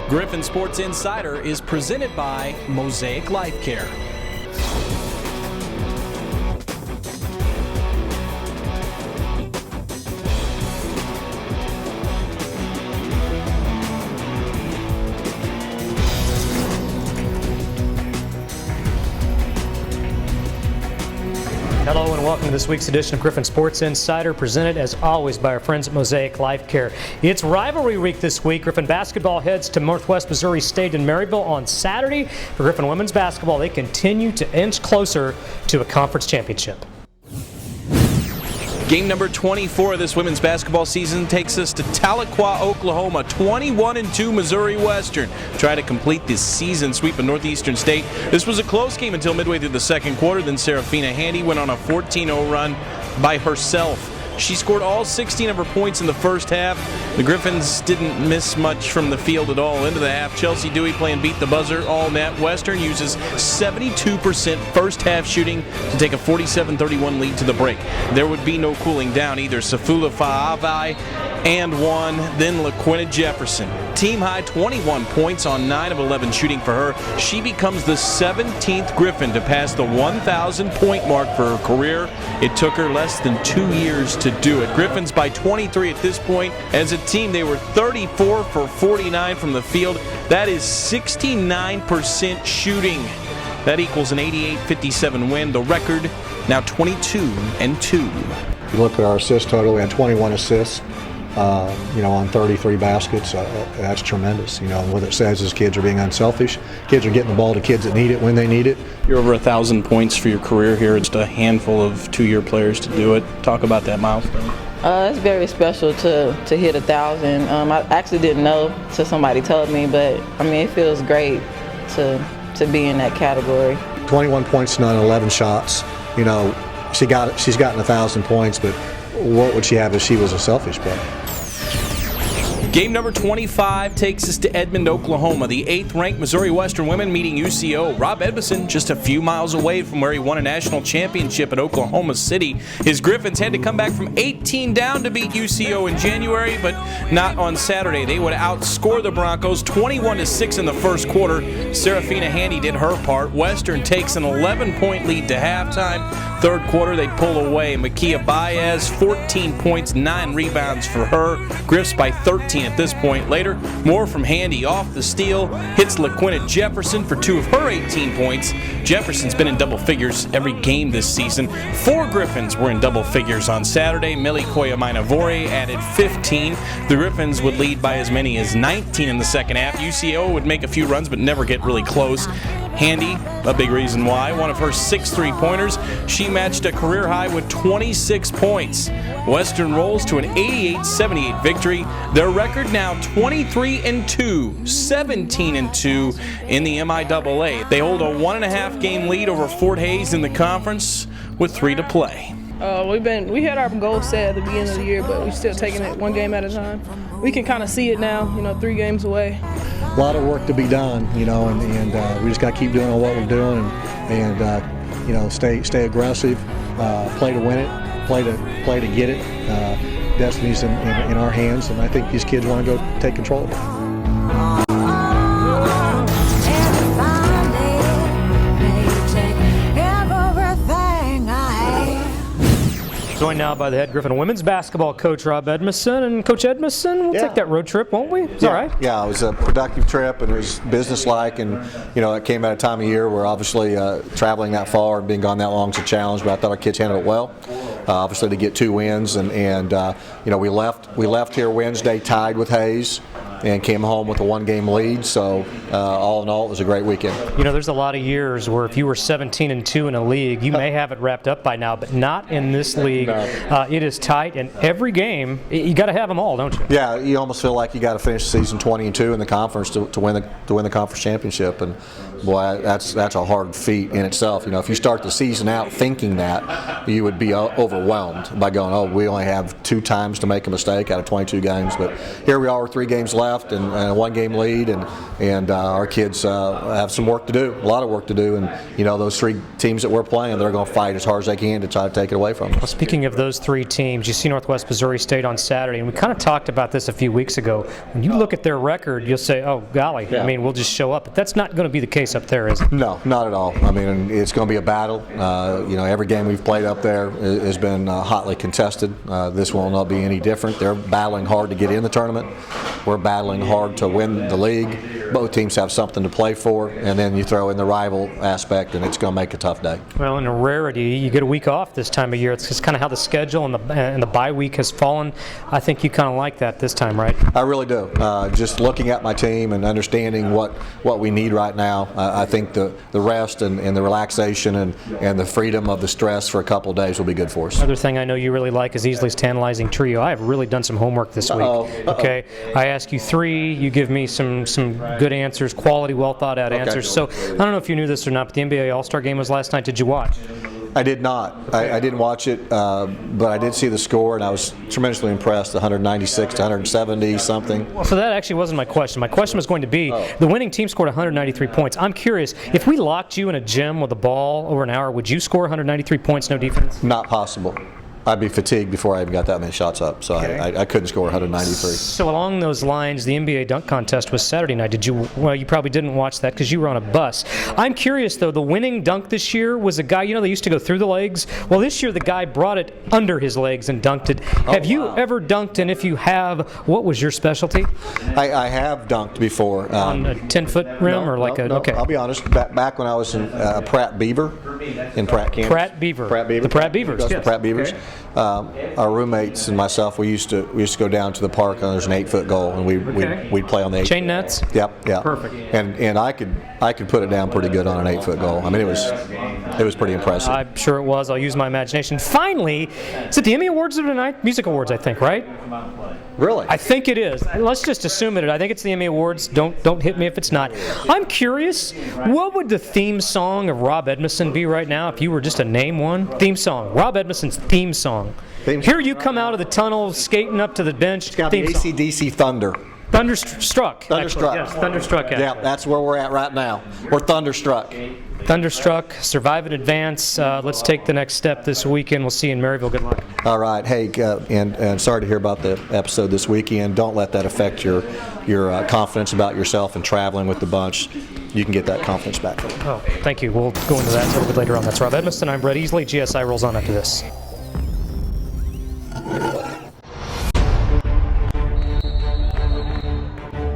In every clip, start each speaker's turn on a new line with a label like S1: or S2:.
S1: Griffon Sports Insider is presented by Mosaic Life Care.
S2: Hello and welcome to this week's edition of Griffon Sports Insider, presented as always by our friends at Mosaic Life Care. It's rivalry week this week. Griffon basketball heads to Northwest Missouri State in Maryville on Saturday. For Griffon women's basketball, they continue to inch closer to a conference championship.
S1: Game number 24 of this women's basketball season takes us to Tahlequah, Oklahoma. 21-2 Missouri Western try to complete this season sweep of Northeastern State. This was a close game until midway through the second quarter. Then Serafina Handy went on a 14-0 run by herself. She scored all 16 of her points in the first half. The Griffons didn't miss much from the field at all into the half. Chelsea Dewey playing beat the buzzer all net. Western uses 72% first half shooting to take a 47-31 lead to the break. There would be no cooling down either. Safula Fa'avai and one, then LaQuinta Jefferson. Team high 21 points on 9 of 11 shooting for her. She becomes the 17th Griffon to pass the 1,000 point mark for her career. It took her less than 2 years to do it. Griffons by 23 at this point. As a team, they were 34 for 49 from the field. That is 69% shooting. That equals an 88-57 win. The record now 22-2.
S3: If you look at our assist total, we had 21 assists. On 33 baskets, that's tremendous. And what it says is kids are being unselfish. Kids are getting the ball to kids that need it when they need it.
S1: You're over 1,000 points for your career here. It's a handful of two-year players to do it. Talk about that milestone.
S4: It's very special to hit 1,000. I actually didn't know till somebody told me, but it feels great to be in that category.
S3: 21 points on 11 shots. She's gotten 1,000 points, but what would she have if she was a selfish player?
S1: Game number 25 takes us to Edmond, Oklahoma. The 8th-ranked Missouri Western women meeting UCO. Rob Edmondson just a few miles away from where he won a national championship at Oklahoma City. His Griffons had to come back from 18 down to beat UCO in January, but not on Saturday. They would outscore the Broncos 21-6 in the first quarter. Serafina Handy did her part. Western takes an 11-point lead to halftime. Third quarter, they pull away. Makia Baez, 14 points, 9 rebounds for her. Griffs by 13 at this point. Later, more from Handy off the steal. Hits LaQuinta Jefferson for 2 of her 18 points. Jefferson's been in double figures every game this season. 4 Griffons were in double figures on Saturday. Millie Koya-Mainavori added 15. The Griffons would lead by as many as 19 in the second half. UCO would make a few runs but never get really close. Handy, a big reason why. One of her 6 three-pointers. She matched a career high with 26 points. Western rolls to an 88-78 victory. Their record now 23-2, 17-2 in the MIAA. They hold a 1.5 game lead over Fort Hays in the conference with 3 to play.
S5: We had our goal set at the beginning of the year, but we're still taking it one game at a time. We can kind of see it now, 3 games away.
S3: A lot of work to be done, and we just got to keep doing what we're doing and stay aggressive, play to win it, play to get it. Destiny's in our hands, and I think these kids want to go take control of it.
S2: Joined now by the head Griffon women's basketball coach, Rob Edmondson. And Coach Edmondson, we'll take that road trip, won't we? It's all right.
S3: Yeah, it was a productive trip, and it was businesslike, and it came at a time of year where obviously traveling that far and being gone that long is a challenge, but I thought our kids handled it well. Obviously to get 2 wins, and we left here Wednesday tied with Hays and came home with a 1-game lead. So all in all, it was a great weekend.
S2: There's a lot of years where if you were 17-2 in a league, you may have it wrapped up by now, but not in this league. No. It is tight, and every game you got to have them all, don't you?
S3: Yeah, you almost feel like you got to finish the season 20-2 in the conference to win the conference championship, and boy, that's a hard feat in itself. If you start the season out thinking that, you would be overwhelmed by going, we only have 2 times to make a mistake out of 22 games, but here we are with 3 games left. left and a 1-game lead, and our kids have some work to do, a lot of work to do, and those 3 teams that we're playing, they're going to fight as hard as they can to try to take it away from us.
S2: Well, speaking of those 3 teams, you see Northwest Missouri State on Saturday, and we kind of talked about this a few weeks ago. When you look at their record, you'll say, oh, golly,
S3: yeah.
S2: I mean, we'll just show up. But that's not going to be the case up there, is it?
S3: No, not at all. I mean, it's going to be a battle. Every game we've played up there has been hotly contested. This will not be any different. They're battling hard to get in the tournament. We're battling hard to win the league. Both teams have something to play for, and then you throw in the rival aspect, and it's going to make a tough day.
S2: Well, in a rarity, you get a week off this time of year. It's just kind of how the schedule and the bye week has fallen. I think you kind of like that this time, right?
S3: I really do. Just looking at my team and understanding what we need right now, I think the rest and the relaxation and the freedom of the stress for a couple of days will be good for us.
S2: Another thing I know you really like is Easley's Tantalizing Trio. I have really done some homework this week. Okay, I ask you 3, you give me some good answers, quality, well thought out answers. So I don't know if you knew this or not, but the NBA All-Star Game was last night. Did you watch?
S3: I did not. I didn't watch it, but I did see the score, and I was tremendously impressed, 196 to 170 something.
S2: Well, so that actually wasn't my question. My question was going to be, the winning team scored 193 points. I'm curious, if we locked you in a gym with a ball over an hour, would you score 193 points, no defense?
S3: Not possible. I'd be fatigued before I even got that many shots up, so okay. I couldn't score 193.
S2: So along those lines, the NBA dunk contest was Saturday night. Did you? Well, you probably didn't watch that because you were on a bus. I'm curious though. The winning dunk this year was a guy. They used to go through the legs. Well, this year the guy brought it under his legs and dunked it. Have you ever dunked? And if you have, what was your specialty?
S3: I have dunked before.
S2: On a 10-foot rim or like a?
S3: No,
S2: okay.
S3: I'll be honest. Back when I was in Pratt Beaver, in Pratt, Kansas.
S2: Pratt Beaver. The Pratt Beavers.
S3: Yes. The Pratt Beavers. Okay. Our roommates and myself, we used to go down to the park, and there's an 8-foot goal, and we'd play on the 8.
S2: Chain nets.
S3: Yep.
S2: Perfect.
S3: And I could put it down pretty good on an 8-foot goal. I mean, it was pretty impressive.
S2: I'm sure it was. I'll use my imagination. Finally, is it the Emmy Awards tonight? Music Awards, I think, right?
S3: Really?
S2: I think it is. Let's just assume it. I think it's the Emmy Awards. Don't hit me if it's not. I'm curious, what would the theme song of Rob Edmondson be right now if you were just to name one? Theme song. Rob Edmondson's theme song. Here you come out of the tunnel, skating up to the bench.
S3: It's got the AC/DC Thunder.
S2: Thunderstruck.
S3: Thunderstruck.
S2: Yes, Thunderstruck.
S3: Yeah, that's where we're at right now. We're thunderstruck.
S2: Thunderstruck, survive and advance. Let's take the next step this weekend. We'll see you in Maryville. Good luck.
S3: All right. Hey, and sorry to hear about the episode this weekend. Don't let that affect your confidence about yourself and traveling with the bunch. You can get that confidence back.
S2: Oh, thank you. We'll go into that a little bit later on. That's Rob Edmondson. I'm Brett Easley. GSI rolls on after this.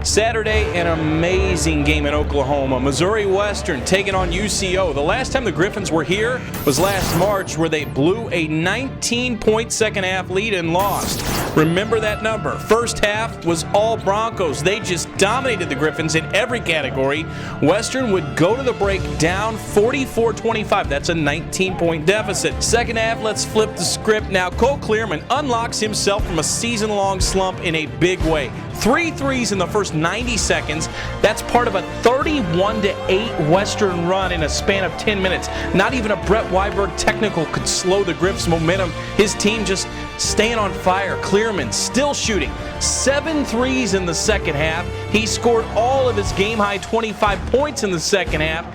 S1: Saturday, an amazing game in Oklahoma. Missouri Western taking on UCO. The last time the Griffons were here was last March, where they blew a 19-point second-half lead and lost. Remember that number. First half was all Broncos. They just dominated the Griffons in every category. Western would go to the break down 44-25. That's a 19-point deficit. Second half, let's flip the script. Now, Cole Clearman unlocks himself from a season-long slump in a big way. 3 threes in the first 90 seconds. That's part of a 31-8 Western run in a span of 10 minutes. Not even a Brett Weiberg technical could slow the Griff's momentum. His team just staying on fire. Clearman still shooting 7 threes in the second half. He scored all of his game-high 25 points in the second half.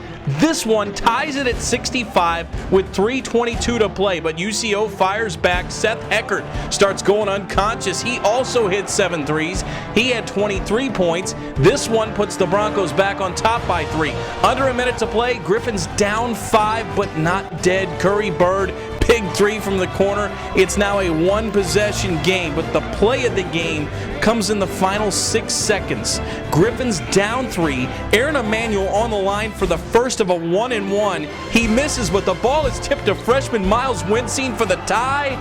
S1: This one ties it at 65 with 3:22 to play, but UCO fires back. Seth Eckert starts going unconscious. He also hit 7 threes. He had 23 points. This one puts the Broncos back on top by 3. Under a minute to play, Griffins down 5, but not dead. Curry Bird, big 3 from the corner. It's now a 1-possession game, but the play of the game comes in the final 6 seconds. Griffins down 3. Aaron Emanuel on the line for the first of a 1-and-1. He misses, but the ball is tipped to freshman Miles Winsine for the tie.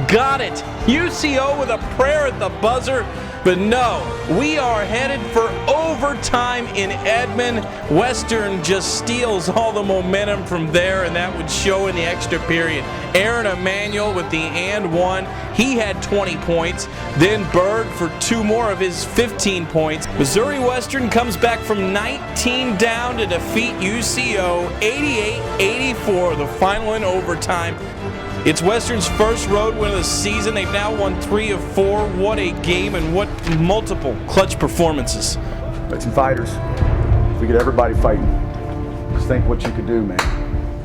S1: Got it. UCO with a prayer at the buzzer. But no, we are headed for overtime in Edmond. Western just steals all the momentum from there, and that would show in the extra period. Aaron Emanuel with the and one. He had 20 points. Then Bird for 2 more of his 15 points. Missouri Western comes back from 19 down to defeat UCO 88-84, the final in overtime. It's Western's first road win of the season. They've now won 3 of 4. What a game and what multiple clutch performances.
S6: Had some fighters. We get everybody fighting. Just think what you could do, man.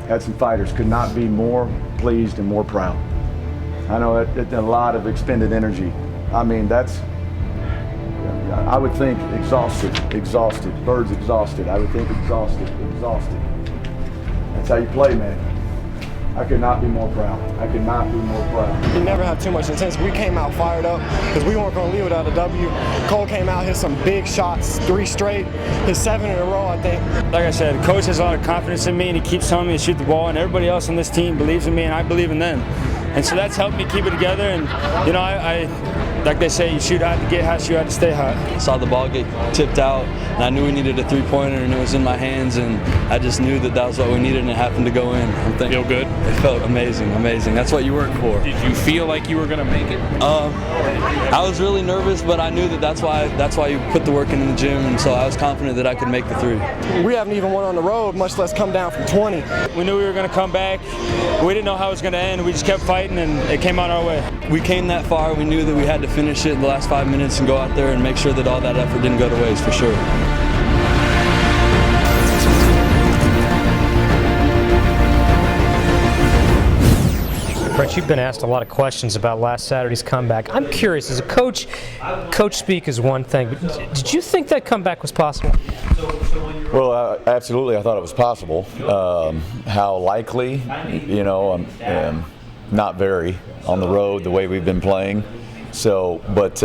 S6: Had some fighters. Could not be more pleased and more proud. I know it a lot of expended energy. I mean, I would think exhausted. Birds exhausted. I would think exhausted. That's how you play, man. I could not be more proud.
S7: We never have too much intensity. We came out fired up because we weren't going to leave without a W. Cole came out, hit some big shots, 3 straight, hit 7 in a row, I think.
S8: Like I said, Coach has a lot of confidence in me, and he keeps telling me to shoot the ball, and everybody else on this team believes in me, and I believe in them. And so that's helped me keep it together. And, you know, I like they say, you shoot hot to get hot, shoot hot to stay hot.
S9: I saw the ball get tipped out, and I knew we needed a 3-pointer, and it was in my hands, and I just knew that was what we needed, and it happened to go in.
S1: Feel good?
S9: It felt amazing. That's what you work for.
S1: Did you feel like you were going to make it?
S9: I was really nervous, but I knew that's why you put the work in the gym, and so I was confident that I could make the 3.
S7: We haven't even won on the road, much less come down from 20.
S8: We knew we were going to come back. We didn't know how it was going to end. We just kept fighting, and it came out our way.
S9: We came that far. We knew that we had to finish it in the last 5 minutes and go out there and make sure that all that effort didn't go to waste, for sure.
S2: Brett, you've been asked a lot of questions about last Saturday's comeback. I'm curious, as a coach speak is one thing, but did you think that comeback was possible?
S6: Well, absolutely, I thought it was possible. How likely, you know, not very on the road the way we've been playing. So it's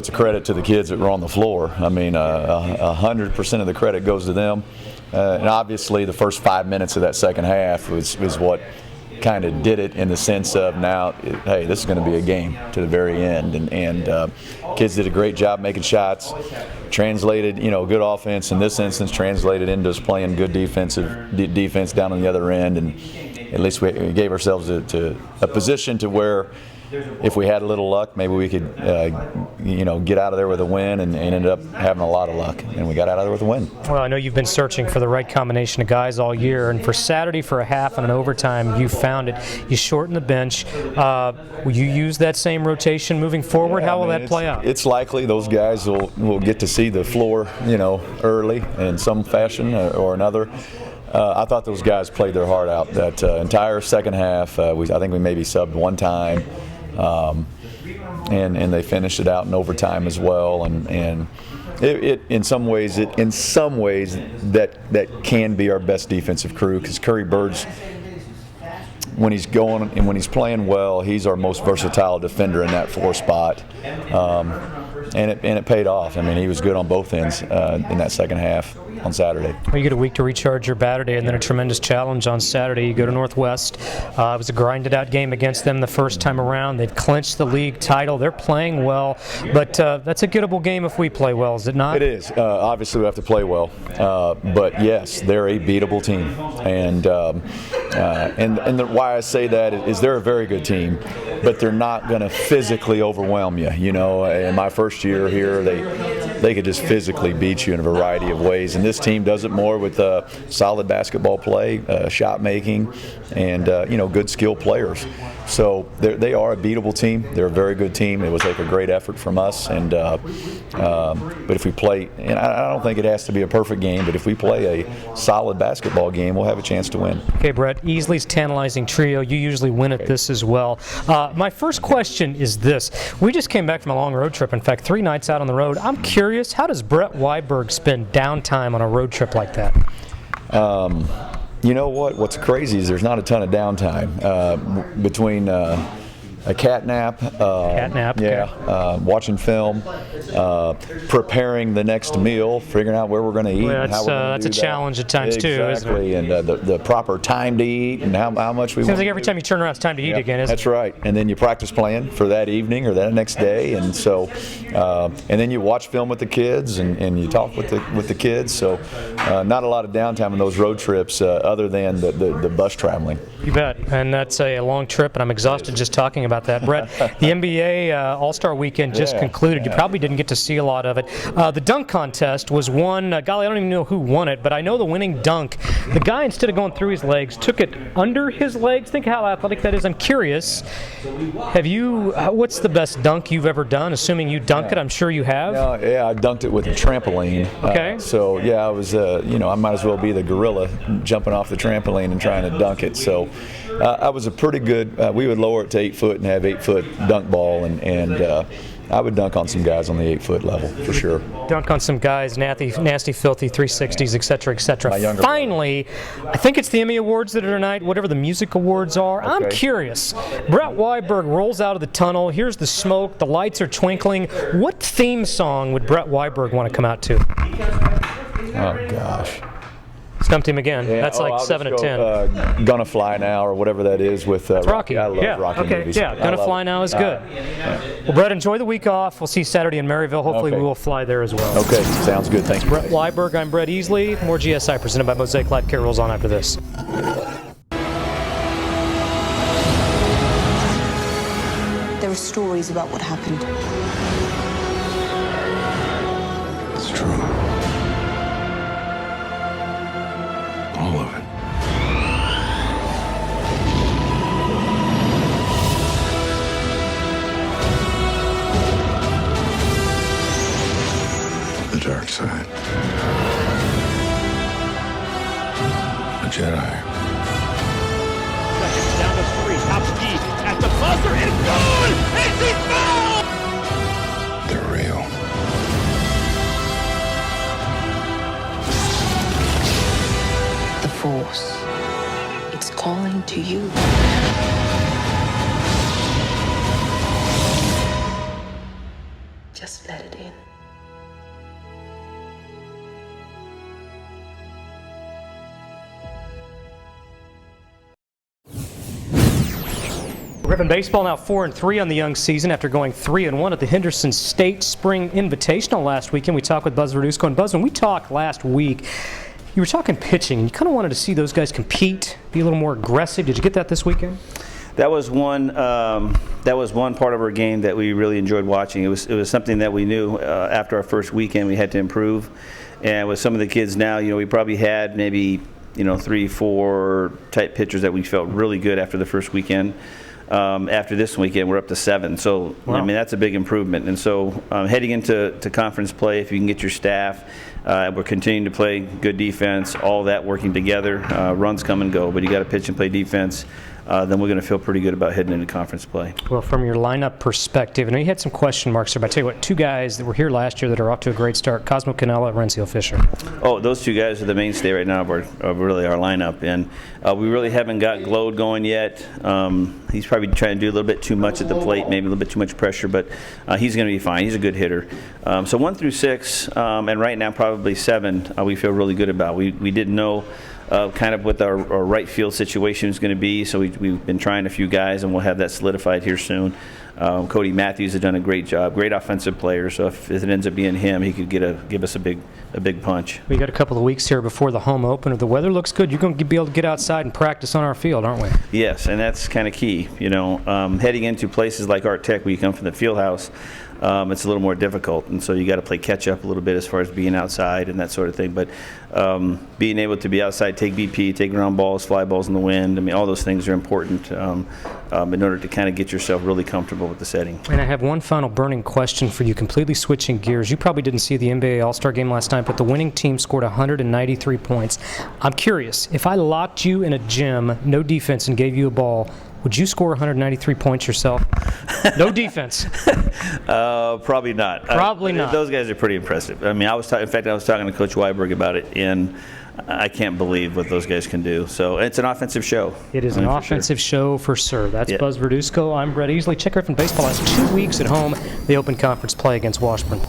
S6: a credit to the kids that were on the floor. I mean, 100% of the credit goes to them. And obviously, the first 5 minutes of that second half was what kind of did it, in the sense of now, hey, this is going to be a game to the very end. And kids did a great job making shots, translated, you know, good offense in this instance, translated into us playing good defense down on the other end. And at least we gave ourselves a position to where, if we had a little luck, maybe we could, get out of there with a win, and ended up having a lot of luck, and we got out of there with a win.
S2: Well, I know you've been searching for the right combination of guys all year, and for Saturday, for a half and an overtime, you found it. You shortened the bench. Will you use that same rotation moving forward? How will that play out?
S6: It's likely those guys will get to see the floor, early in some fashion or another. I thought those guys played their heart out that entire second half. I think we maybe subbed one time. And they finished it out in overtime as well, and it in some ways that can be our best defensive crew, because Curry Bird's, when he's going and when he's playing well, he's our most versatile defender in that 4 spot, and it paid off. I mean, he was good on both ends in that second half on Saturday.
S2: Well, you get a week to recharge your battery, and then a tremendous challenge on Saturday. You go to Northwest. It was a grinded-out game against them the first time around. They've clinched the league title. They're playing well, but that's a gettable game if we play well, is it not?
S6: It is. Obviously, we have to play well, but yes, they're a beatable team, and why I say that is they're a very good team, but they're not going to physically overwhelm you. In my first year here, they could just physically beat you in a variety of ways, and this team does it more with solid basketball play, shot making, and good skilled players. So they are a beatable team. They're a very good team. It was like a great effort from us, and but if we play, and I don't think it has to be a perfect game, but if we play a solid basketball game, we'll have a chance to win.
S2: Okay, Brett, Easley's tantalizing trio. You usually win at this as well. My first question is this. We just came back from a long road trip. In fact, 3 nights out on the road. I'm curious, how does Brett Weiberg spend downtime on a road trip like that?
S6: You know what? What's crazy is there's not a ton of downtime between a cat nap, watching film, preparing the next meal, figuring out where we're going to eat.
S2: Well,
S6: and how we're gonna
S2: that's
S6: do
S2: a
S6: that.
S2: challenge at times too, isn't it?
S6: Exactly, and the proper time to eat and how much we want.
S2: Seems like every time you turn around, it's time to eat again, isn't it?
S6: That's right, and then you practice playing for that evening or that next day, and so, and then you watch film with the kids and you talk with the kids. So, not a lot of downtime on those road trips, other than the bus traveling.
S2: You bet, and that's a long trip, and I'm exhausted just talking about about that. Brett, the NBA All-Star Weekend just concluded. You probably didn't get to see a lot of it. The dunk contest was won. Golly, I don't even know who won it, but I know the winning dunk. The guy, instead of going through his legs, took it under his legs. Think how athletic that is. I'm curious. What's the best dunk you've ever done? Assuming you dunk it, I'm sure you have.
S6: I dunked it with a trampoline.
S2: Okay.
S6: So I was, I might as well be the gorilla jumping off the trampoline and trying to dunk it. So I was a pretty good. We would lower it to 8 foot and have 8 foot dunk ball, and I would dunk on some guys on the 8 foot level for sure.
S2: Dunk on some guys, nasty, filthy 360s, etc., etc. Finally, I think it's the Emmy Awards that are tonight, whatever the music awards are. Okay. I'm curious. Brett Weiberg rolls out of the tunnel. Here's the smoke. The lights are twinkling. What theme song would Brett Weiberg want to come out to?
S6: Oh, gosh.
S2: Stumped him again.
S6: Yeah,
S2: That's like
S6: I'll
S2: 7
S6: just
S2: to
S6: 10. Gonna Fly Now or whatever that is with
S2: Rocky.
S6: I love Rocky movies.
S2: Yeah, Gonna Fly Now is good. Well, Brett, enjoy the week off. We'll see you Saturday in Maryville. Hopefully we will fly there as well.
S6: Okay, sounds good. Thanks.
S2: Brett Weiberg, I'm Brett Easley. More GSI presented by Mosaic Life Care rolls on after this.
S10: There are stories about what happened.
S11: It's true. All of it. The dark side. A Jedi.
S12: Seconds down to 3. Top speed at the buzzer. It's good! It's foul!
S11: They're real.
S10: The Force. It's calling to you. Just let it in.
S2: Griffon baseball now 4-3 on the young season after going 3-1 at the Henderson State Spring Invitational last weekend. We talked with Buzz Verduzco. And Buzz, when we talked last week, you were talking pitching, and you kind of wanted to see those guys compete, be a little more aggressive. Did you get that this weekend?
S13: That was one part of our game that we really enjoyed watching. It was something that we knew after our first weekend we had to improve. And with some of the kids now, we probably had maybe 3-4 type pitchers that we felt really good after the first weekend. After this weekend, we're up to 7. So, wow. I mean, that's a big improvement. And so heading into conference play, if you can get your staff, we're continuing to play good defense, all that working together. Runs come and go, but you got to pitch and play defense. Then we're going to feel pretty good about heading into conference play.
S2: Well, from your lineup perspective, I know you had some question marks there, but I tell you what, 2 guys that were here last year that are off to a great start, Cosmo Canella and Rencio Fisher.
S13: Oh, those 2 guys are the mainstay right now of really our lineup, and we really haven't got Glode going yet. He's probably trying to do a little bit too much at the plate, maybe a little bit too much pressure, but he's going to be fine. He's a good hitter. So 1 through 6, and right now probably 7, we feel really good about. We didn't know kind of what our right field situation is going to be, so we've been trying a few guys, and we'll have that solidified here soon. Cody Matthews has done a great job, great offensive player, so if it ends up being him, he could give us a big punch.
S2: We got a couple of weeks here before the home opener. The weather looks good. You're going to be able to get outside and practice on our field, aren't we?
S13: Yes, and that's kind of key. Heading into places like Art Tech where you come from the field house, it's a little more difficult, and so you got to play catch up a little bit as far as being outside and that sort of thing. But being able to be outside, take BP, take ground balls, fly balls in the wind, I mean, all those things are important in order to kind of get yourself really comfortable with the setting.
S2: And I have one final burning question for you, completely switching gears. You probably didn't see the NBA All-Star Game last night, but the winning team scored 193 points. I'm curious, if I locked you in a gym, no defense, and gave you a ball, would you score 193 points yourself? No defense.
S13: Probably not.
S2: Probably not.
S13: Those guys are pretty impressive. I mean, I was talking to Coach Weiberg about it, and I can't believe what those guys can do. So it's an offensive show.
S2: It is an offensive show for sure. That's Buzz Verduzco. I'm Brett Easley. Check Griffon Baseball has 2 weeks at home. They open conference play against Washburn.